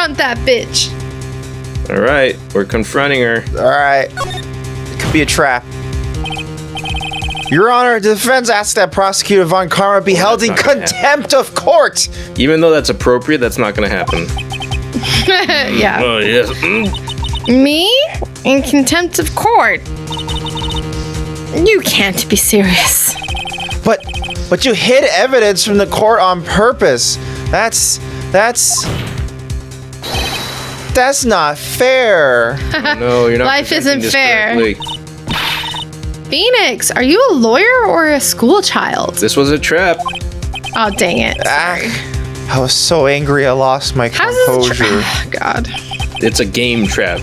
confront that bitch. All right, we're confronting her. All right. It could be a trap. Your Honor, the defense asks that Prosecutor Von Karma be held in contempt of court. Even though that's appropriate, that's not going to happen. Yeah. Oh, yes. Me? In contempt of court? You can't be serious. But you hid evidence from the court on purpose. That's not fair. No, you're not. Life isn't fair. Correctly. Phoenix, are you a lawyer or a school child? This was a trap. Oh, dang it. I was so angry I lost my composure. Oh, God. It's a game trap.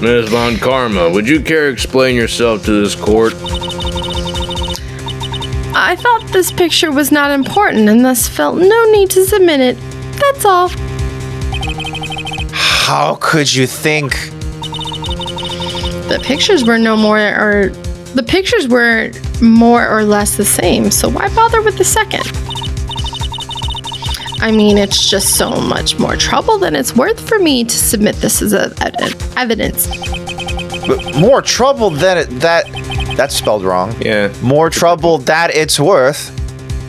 Ms. Von Karma, would you care to explain yourself to this court? I thought this picture was not important and thus felt no need to submit it. That's all. How could you think? The pictures were more or less the same, so why bother with the second? I mean, it's just so much more trouble than it's worth for me to submit this as evidence. But more trouble than that's spelled wrong. Yeah. More trouble that it's worth.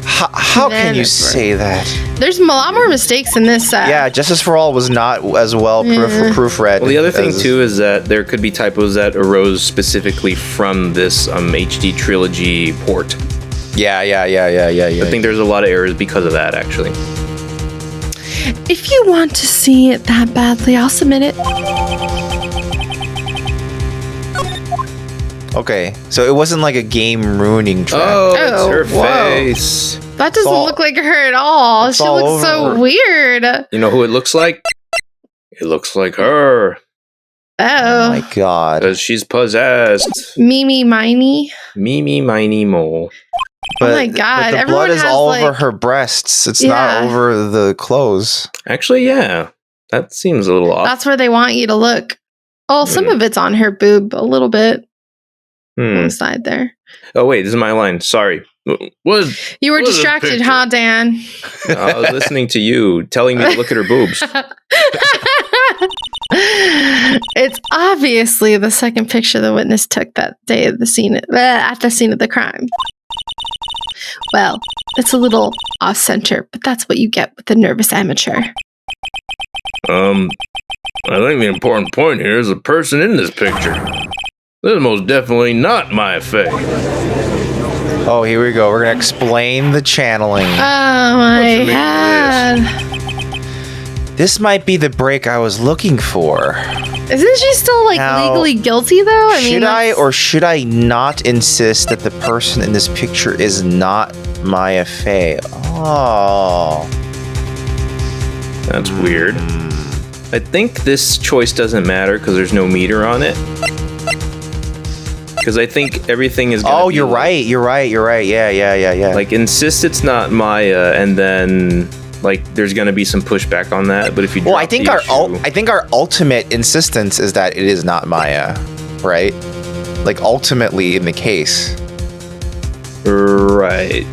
How can you say that? There's a lot more mistakes in this. Yeah, Justice for All was not as well proofread. Well, the other thing too is that there could be typos that arose specifically from this HD trilogy port. Yeah. I think there's a lot of errors because of that, actually. If you want to see it that badly, I'll submit it. Okay, so it wasn't like a game ruining trap. Oh, it's her whoa. face. That doesn't look like her at all. She looks so weird. You know who it looks like? It looks like her. Oh my God. Because she's possessed. Mimi Miny Mole. But, oh my God. But the blood is all over her breasts. It's not over the clothes. Actually, yeah. That seems a little off. That's where they want you to look. Oh, some of it's on her boob a little bit. On the side there. Oh, wait. This is my line. Sorry. You were distracted, huh, Dan? No, I was listening to you telling me to look at her boobs. It's obviously the second picture the witness took that day of the scene at the scene of the crime. Well, it's a little off-center, but that's what you get with a nervous amateur. I think the important point here is the person in this picture. This is most definitely not my fae. Oh, here we go. We're going to explain the channeling. Oh my God. This might be the break I was looking for. Isn't she still legally guilty though? Should I not insist that the person in this picture is not Maya Fey? Oh. That's weird. I think this choice doesn't matter because there's no meter on it. Because I think everything is gonna be you're right. Yeah. Like, insist it's not Maya, and then there's gonna be some pushback on that. But if you I think our ultimate insistence is that it is not Maya, right? Like, ultimately in the case, right?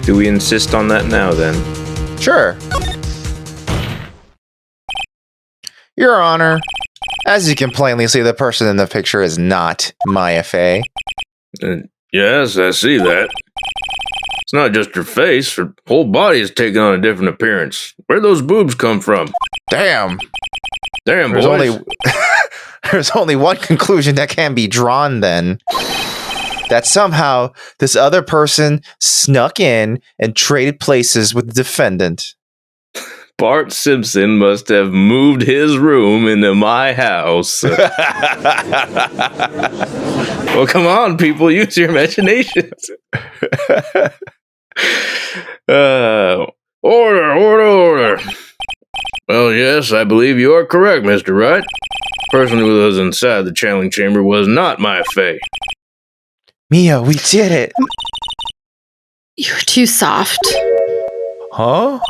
Do we insist on that now then? Sure. Your Honor, as you can plainly see, the person in the picture is not Maya Fey. Yes, I see that. It's not just her face. Her whole body is taking on a different appearance. Where'd those boobs come from? Damn, boys. There's only one conclusion that can be drawn then. That somehow this other person snuck in and traded places with the defendant. Bart Simpson must have moved his room into my house. Well, come on, people, use your imaginations. Order. Well, yes, I believe you are correct, Mr. Wright. The person who was inside the channeling chamber was not my fae. Mia, we did it. You're too soft. Huh?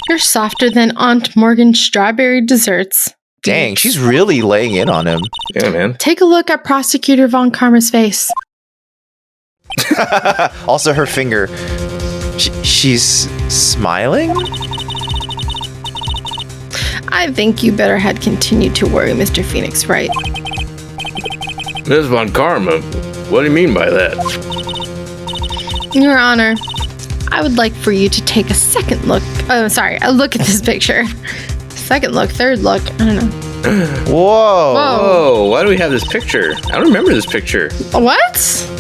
You're softer than Aunt Morgan's strawberry desserts. Dang, she's really laying in on him. Yeah, man. Take a look at Prosecutor Von Karma's face. Also, her finger. She's smiling? I think you better had continued to worry, Mr. Phoenix, Wright. Ms. Von Karma, what do you mean by that? Your Honor, I would like for you to take a second look. Oh, sorry, a look at this picture. Second look, third look, I don't know. Whoa. Whoa, why do we have this picture? I don't remember this picture. What?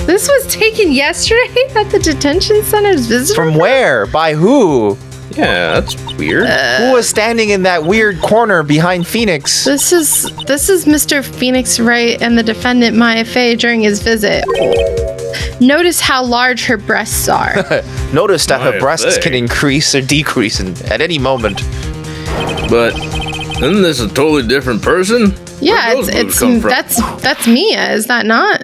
This was taken yesterday at the detention center's visitor? From where? By who? Yeah, that's weird. Who was standing in that weird corner behind Phoenix? This is Mr. Phoenix Wright and the defendant Maya Fey during his visit. Notice how large her breasts are. Notice that her Maya breasts Fey. can increase or decrease at any moment. But isn't this a totally different person? Yeah, Where'd those boobs come from? that's Mia, is that not?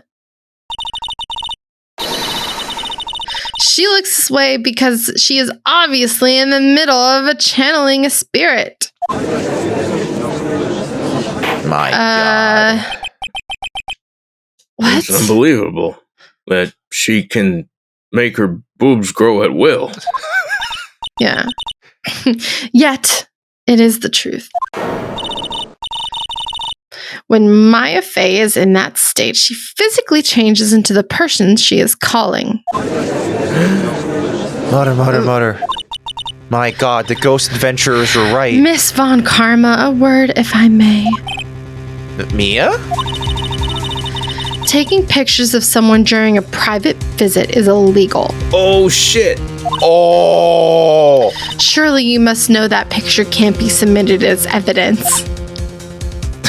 She looks this way because she is obviously in the middle of channeling a spirit. My God. What? It's unbelievable that she can make her boobs grow at will. Yeah. Yet, it is the truth. When Maya Fey is in that state, she physically changes into the person she is calling. Mutter. My God, the ghost adventurers were right. Miss Von Karma, a word if I may. Mia? Taking pictures of someone during a private visit is illegal. Oh shit! Oh! Surely you must know that picture can't be submitted as evidence.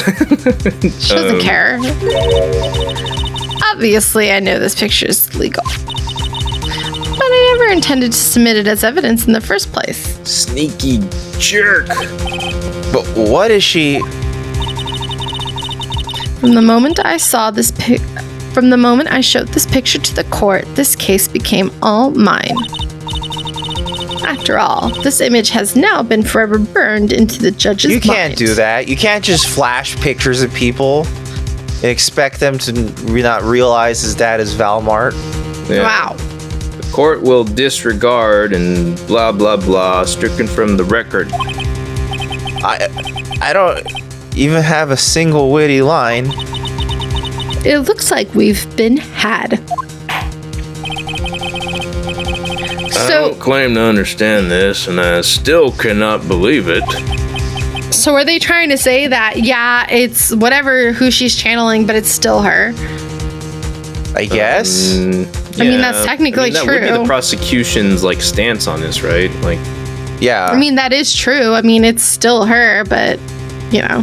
She doesn't care. Obviously, I know this picture is legal. But I never intended to submit it as evidence in the first place. Sneaky jerk! But what is she? From the moment I showed this picture to the court, this case became all mine. After all, this image has now been forever burned into the judge's mind. You can't do that. You can't just flash pictures of people and expect them to not realize his dad is Valmart. Yeah. Wow. The court will disregard and blah blah blah, stricken from the record. I don't even have a single witty line. It looks like we've been had. I don't claim to understand this, and I still cannot believe it. So are they trying to say that, yeah, it's whatever who she's channeling, but it's still her? I guess. I mean, that's technically that true. would be the prosecution's stance on this, right? Yeah. I mean, that is true. I mean, it's still her, but, you know.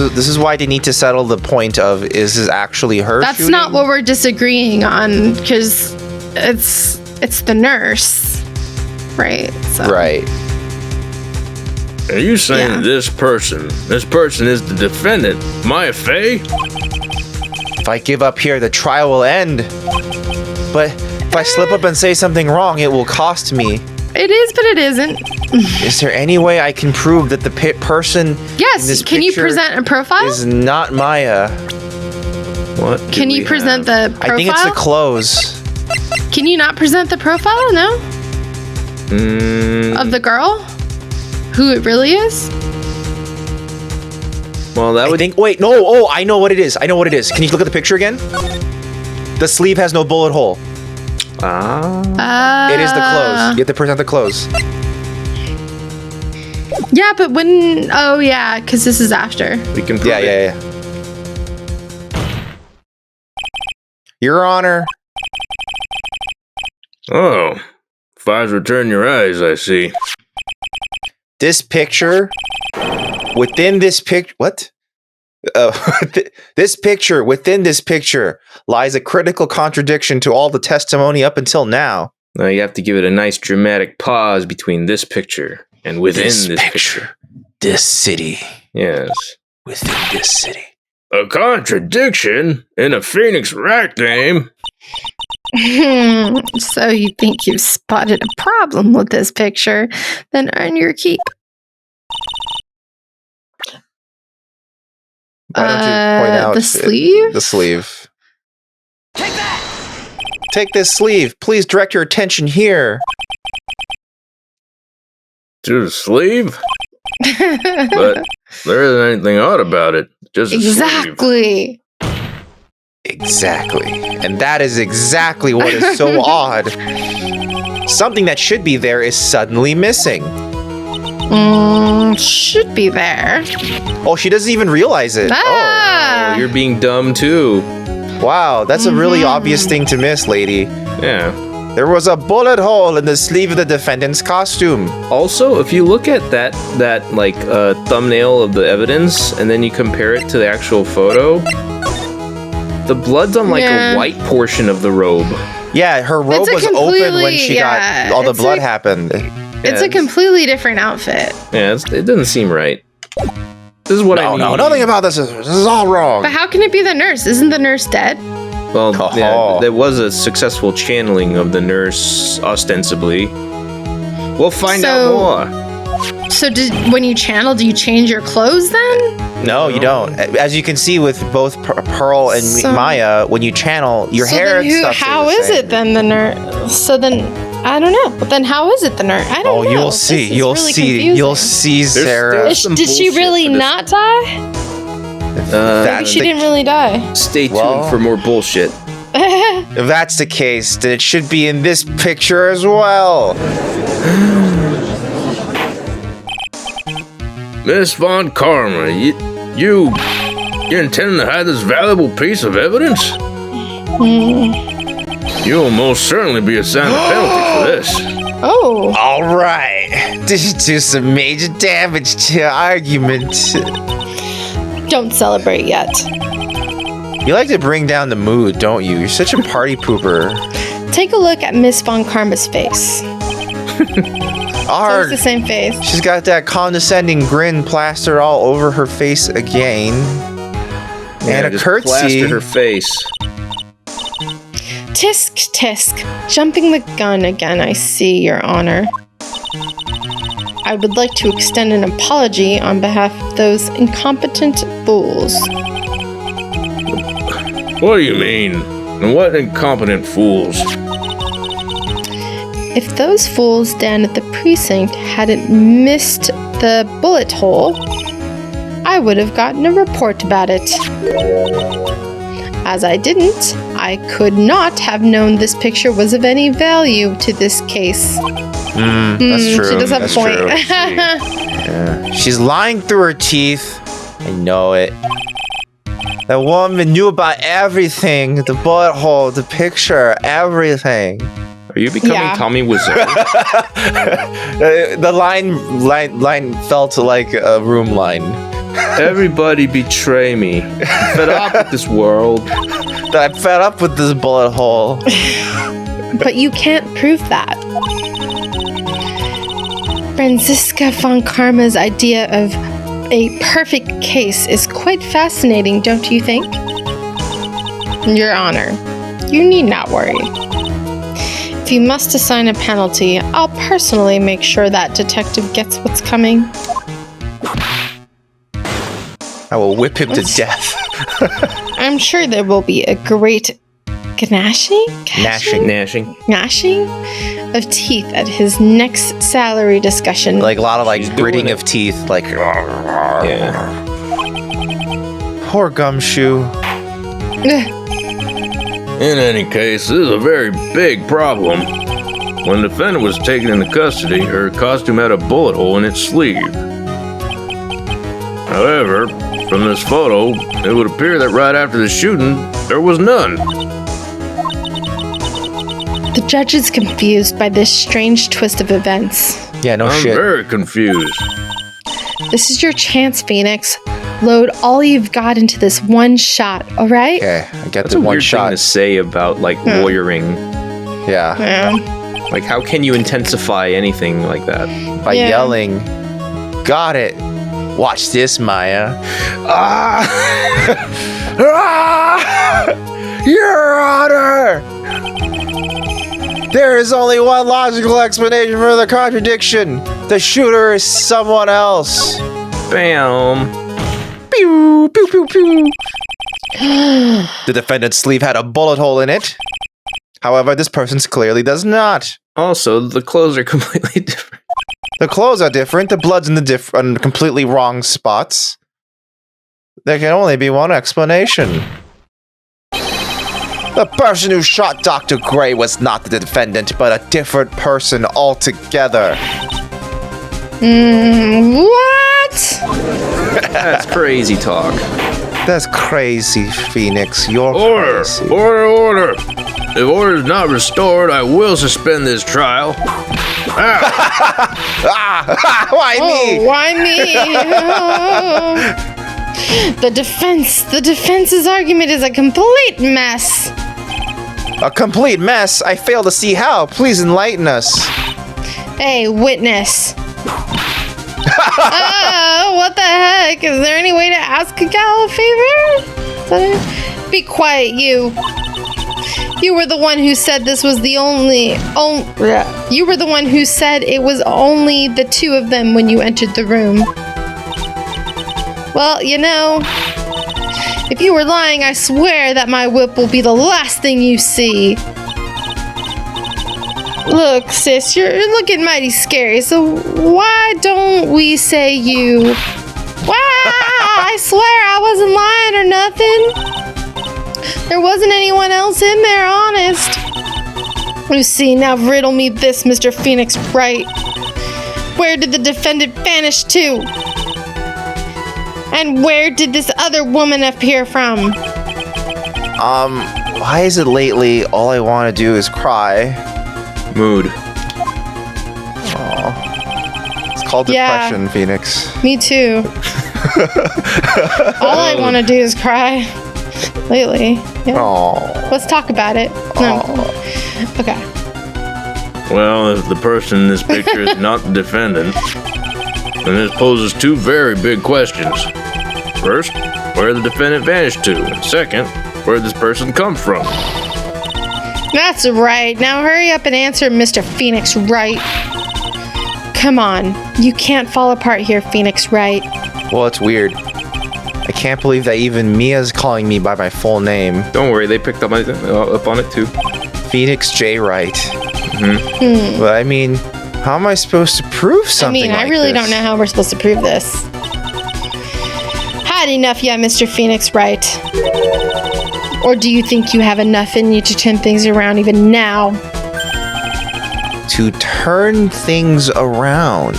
This is why they need to settle the point of, is this actually her That's shooting? not what we're disagreeing on, because it's the nurse, right? So. Right. Are you saying Yeah. that this person is the defendant, Maya Fey? If I give up here, the trial will end. But if I slip up and say something wrong, it will cost me. It is, but it isn't. Is there any way I can prove that the person in Yes, this can you picture present a profile? is not Maya? What? do Can you we present have? the profile? I think it's the clothes. Can you not present the profile? No? Of the girl? Who it really is? Well, that would. Wait, no. Oh, I know what it is. Can you look at the picture again? The sleeve has no bullet hole. Ah. It is the clothes. You have to present the clothes. Yeah, but when... Oh, yeah, because this is after. We can. Prove Yeah. Your Honor. Oh, fives return your eyes. I see. This picture, within this picture, what? Within this picture lies a critical contradiction to all the testimony up until now. Now you have to give it a nice dramatic pause between this picture and within this picture. This city. Yes. Within this city. A contradiction in a Phoenix Wright game. So you think you've spotted a problem with this picture? Then earn your keep. Why don't you point out the sleeve? The sleeve. Take this sleeve. Please direct your attention here. To the sleeve? But there isn't anything odd about it. Just a sleeve. Exactly. And that is exactly what is so odd. Something that should be there is suddenly missing. Should be there. Oh, she doesn't even realize it. Ah! Oh, you're being dumb too. Wow, that's a really obvious thing to miss, lady. Yeah. There was a bullet hole in the sleeve of the defendant's costume. Also, if you look at that thumbnail of the evidence and then you compare it to the actual photo, the blood's on a white portion of the robe. Yeah, her robe was open when she got all the blood happened. It's a completely different outfit. Yeah, it doesn't seem right. This is what I mean. No, nothing about this is all wrong. But how can it be the nurse? Isn't the nurse dead? Well, yeah, there was a successful channeling of the nurse, ostensibly. We'll find out more. So when you channel, do you change your clothes then? No, you don't. As you can see with both Pearl and Maya, when you channel, your hair and stuff. How is it then the nurse? So then, I don't know. But then how is it the nurse? I don't know. You'll see. You'll see. Confusing. You'll see, Sarah. Did she really not die? Maybe she didn't really die. Stay tuned for more bullshit. If that's the case, then it should be in this picture as well. Miss Von Karma, you're intending to hide this valuable piece of evidence? You'll most certainly be assigned a penalty for this. Oh. All right. This should do some major damage to your argument. Don't celebrate yet. You like to bring down the mood, don't you? You're such a party pooper. Take a look at Miss Von Karma's face. It's the same face. She's got that condescending grin plastered all over her face again. And a curtsy. Plastered her face. Tisk, tisk. Jumping the gun again, I see, Your Honor. I would like to extend an apology on behalf of those incompetent fools. What do you mean? And what incompetent fools? If those fools down at the precinct hadn't missed the bullet hole, I would have gotten a report about it. As I didn't, I could not have known this picture was of any value to this case. That's true. She does have a point. Yeah. She's lying through her teeth. I know it. That woman knew about everything. The bullet hole, the picture, everything. Are you becoming Tommy Wiseau? The line felt like a room line. Everybody betray me. I'm fed up with this world. I'm fed up with this bullet hole. But you can't prove that. Franziska von Karma's idea of a perfect case is quite fascinating, don't you think? Your Honor, you need not worry. If you must assign a penalty, I'll personally make sure that detective gets what's coming. I will whip him to death. I'm sure there will be a great gnashing of teeth at his next salary discussion. Like a lot of gritting of teeth, like. Yeah. Poor Gumshoe. In any case, this is a very big problem. When the defendant was taken into custody, her costume had a bullet hole in its sleeve. However, from this photo, it would appear that right after the shooting, there was none. The judge is confused by this strange twist of events. Yeah, no shit. I'm very confused. This is your chance, Phoenix. Load all you've got into this one shot, all right? Okay, I get That's the a one weird shot. thing to say about lawyering. Yeah. Like, how can you intensify anything like that? By yelling. Got it. Watch this, Maya. Your Honor! There is only one logical explanation for the contradiction. The shooter is someone else. Bam. Pew, pew, pew, pew. The defendant's sleeve had a bullet hole in it. However, this person clearly does not. Also, the clothes are completely different. The clothes are different. The blood's in the completely wrong spots. There can only be one explanation. The person who shot Dr. Gray was not the defendant, but a different person altogether. What? That's crazy talk. That's crazy, Phoenix. You're Order! crazy. Order! If order is not restored, I will suspend this trial. Why me? Why me? The defense's argument is a complete mess. A complete mess? I fail to see how. Please enlighten us. Hey, witness. What the heck? Is there any way to ask a gal a favor? Be quiet, you. You were the one who said this was the you were the one who said it was only the two of them when you entered the room. Well, you know, if you were lying, I swear that my whip will be the last thing you see. Look, sis, you're looking mighty scary, so why don't we say you... I swear I wasn't lying or nothing. There wasn't anyone else in there, honest. You see, now riddle me this, Mr. Phoenix Wright. Where did the defendant vanish to? And where did this other woman appear from? Why is it lately all I want to do is cry? Mood. Aww. It's called depression, Phoenix. Me too. All I want to do is cry. Lately. Yeah. Aww. Let's talk about it. No. Okay. Well, if the person in this picture is not the defendant, then this poses two very big questions. First, where the defendant vanished to, and second, where this person come from. That's right. Now hurry up and answer, Mr. Phoenix Wright. Come on. You can't fall apart here, Phoenix Wright. Well, it's weird. I can't believe that even Mia's calling me by my full name. Don't worry, they picked up on it too. Phoenix J. Wright. Mm-hmm. But I mean, how am I supposed to prove something I really don't know how we're supposed to prove this. Had enough yet, Mr. Phoenix Wright? Or do you think you have enough in you to turn things around even now? To turn things around?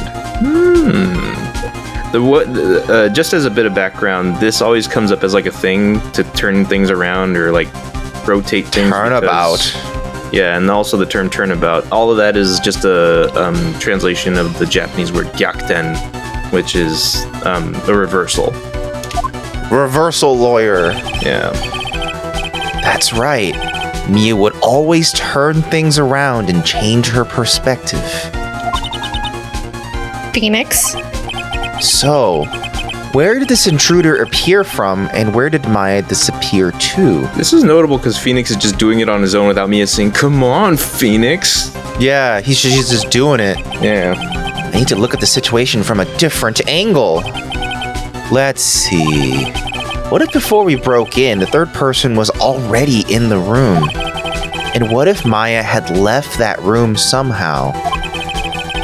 Just as a bit of background, this always comes up as like a thing to turn things around or like rotate things. Turnabout. Yeah, and also the term turnabout. All of that is just a translation of the Japanese word gyakuten, which is a reversal. Reversal lawyer. Yeah. That's right. Mia would always turn things around and change her perspective. Phoenix? So, where did this intruder appear from, and where did Maya disappear to? This is notable because Phoenix is just doing it on his own without Mia saying, "Come on, Phoenix." Yeah, he's just doing it. Yeah. I need to look at the situation from a different angle. Let's see. What if before we broke in, the third person was already in the room? And what if Maya had left that room somehow?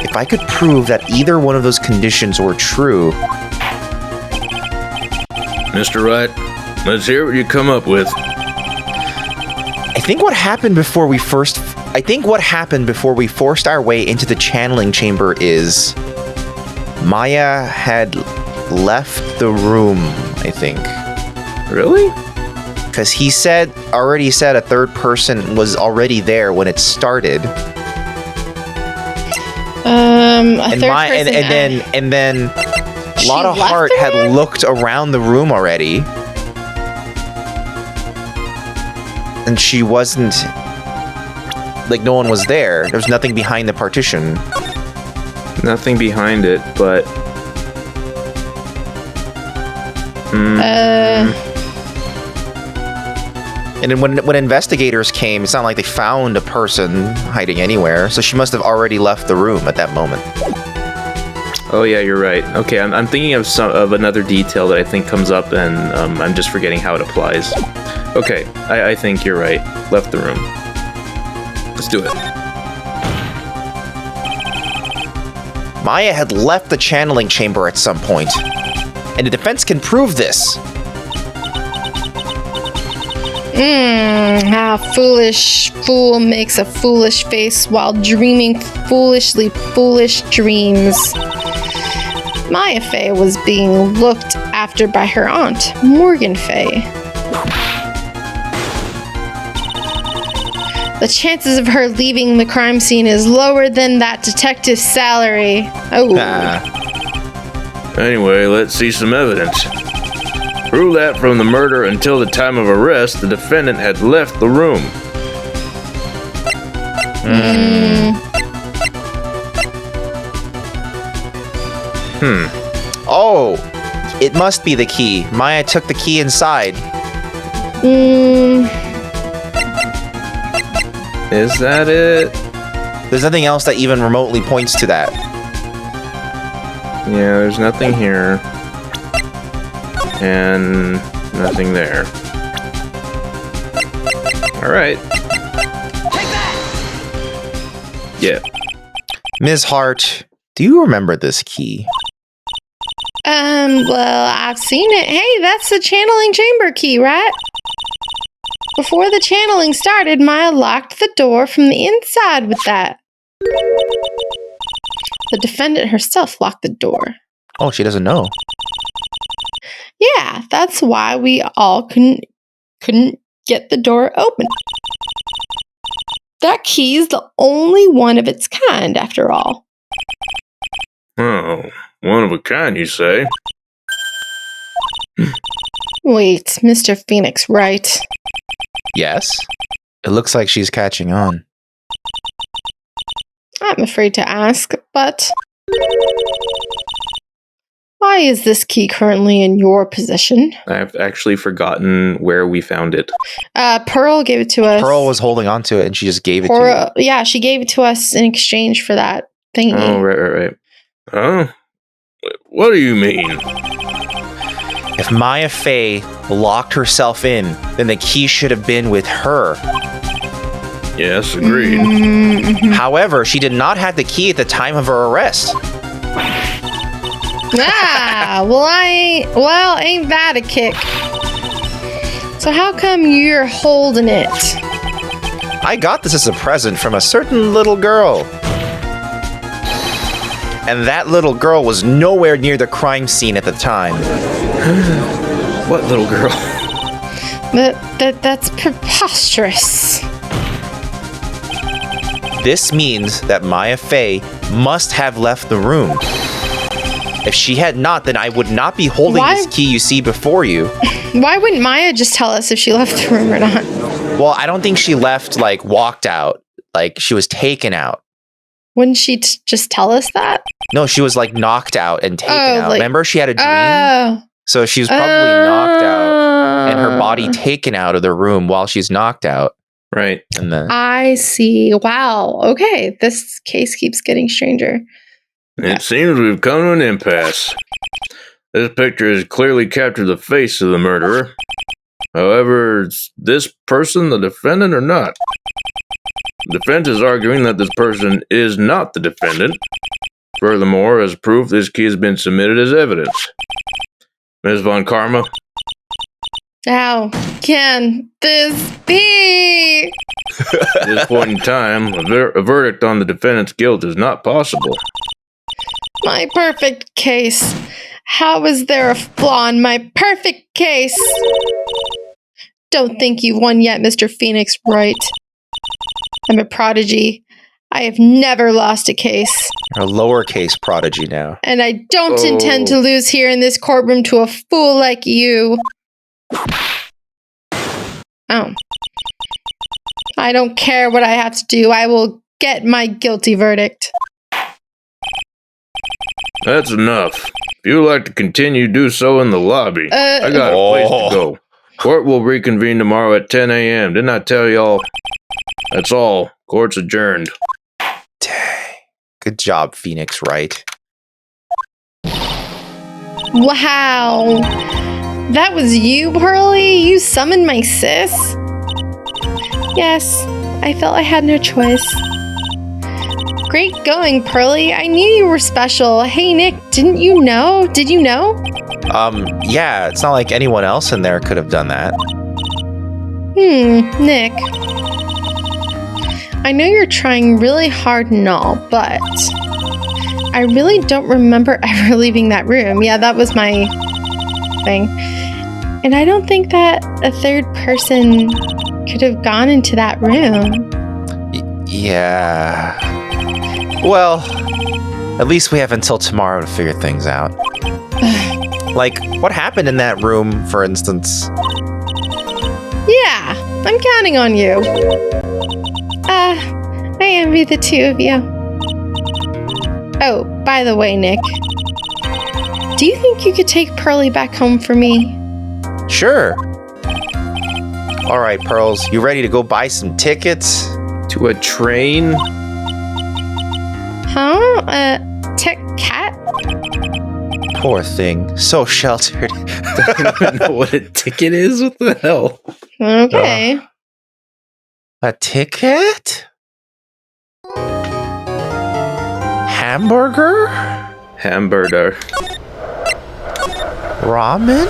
If I could prove that either one of those conditions were true... Mr. Wright, let's hear what you come up with. I think what happened before we forced our way into the channeling chamber is... Maya had left the room, I think. Really? Because he already said a third person was already there when it started. And then Lotta Hart had looked around the room already. And she wasn't... Like, no one was there. There was nothing behind the partition. Nothing behind it, but... And then when investigators came, it's not like they found a person hiding anywhere, so she must have already left the room at that moment. Oh yeah, you're right. Okay, I'm thinking of another detail that I think comes up, and I'm just forgetting how it applies. Okay, I think you're right. Left the room. Let's do it. Maya had left the channeling chamber at some point, and the defense can prove this. How foolish fool makes a foolish face while dreaming foolishly foolish dreams. Maya Fey was being looked after by her aunt, Morgan Fey. The chances of her leaving the crime scene is lower than that detective's salary. Oh. Anyway, let's see some evidence. Prove that from the murder until the time of arrest, the defendant had left the room. Oh, it must be the key. Maya took the key inside. Is that it? There's nothing else that even remotely points to that. Yeah, there's nothing here. And nothing there. Alright. Take that! Yeah. Ms. Hart, do you remember this key? Well, I've seen it. Hey, that's the channeling chamber key, right? Before the channeling started, Maya locked the door from the inside with that. The defendant herself locked the door. Oh, she doesn't know. Yeah, that's why we all couldn't get the door open. That key is the only one of its kind, after all. Oh, one of a kind, you say? Wait, Mr. Phoenix, right? Yes. It looks like she's catching on. I'm afraid to ask, but why is this key currently in your possession? I've actually forgotten where we found it. Pearl gave it to us. Pearl was holding on to it and she just gave it to you. Yeah, she gave it to us in exchange for that thingy. Oh, right. Huh? What do you mean? If Maya Fey locked herself in, then the key should have been with her. Yes, agreed. Mm-hmm. However, she did not have the key at the time of her arrest. Ain't that a kick? So how come you're holding it? I got this as a present from a certain little girl. And that little girl was nowhere near the crime scene at the time. What little girl? That's preposterous. This means that Maya Fey must have left the room. If she had not, then I would not be holding this key you see before you. Why wouldn't Maya just tell us if she left the room or not? Well, I don't think she left, walked out. She was taken out. Wouldn't she just tell us that? No, she was, knocked out and taken out. Remember, she had a dream? Oh. So she was probably knocked out and her body taken out of the room while she's knocked out. Right. And then I see. Wow. Okay. This case keeps getting stranger. It seems we've come to an impasse. This picture has clearly captured the face of the murderer. However, is this person the defendant or not? The defense is arguing that this person is not the defendant. Furthermore, as proof, this key has been submitted as evidence. Ms. Von Karma? How can this be? At this point in time, a verdict on the defendant's guilt is not possible. My perfect case. How is there a flaw in my perfect case? Don't think you've won yet, Mr. Phoenix, Wright. I'm a prodigy. I have never lost a case. a lowercase prodigy now. And I don't intend to lose here in this courtroom to a fool like you. Oh. I don't care what I have to do. I will get my guilty verdict. That's enough. If you would like to continue, do so in the lobby. I got a place to go. Court will reconvene tomorrow at 10 a.m. Didn't I tell y'all? That's all. Court's adjourned. Dang. Good job, Phoenix Wright. Wow. That was you, Pearly? You summoned my sis? Yes, I felt I had no choice. Great going, Pearly. I knew you were special. Hey, Nick, didn't you know? Did you know? Yeah, it's not like anyone else in there could have done that. Nick. I know you're trying really hard and all, but I really don't remember ever leaving that room. Yeah, that was my thing. And I don't think that a third person could have gone into that room. Yeah. Well, at least we have until tomorrow to figure things out. Like, what happened in that room, for instance? Yeah, I'm counting on you. I envy the two of you. Oh, by the way, Nick, do you think you could take Pearly back home for me? Sure. All right, Pearls, you ready to go buy some tickets? To a train? Huh? Cat? Poor thing, so sheltered. I don't even know what a ticket is. What the hell? Okay. A ticket? Hamburger? Hamburger. Ramen?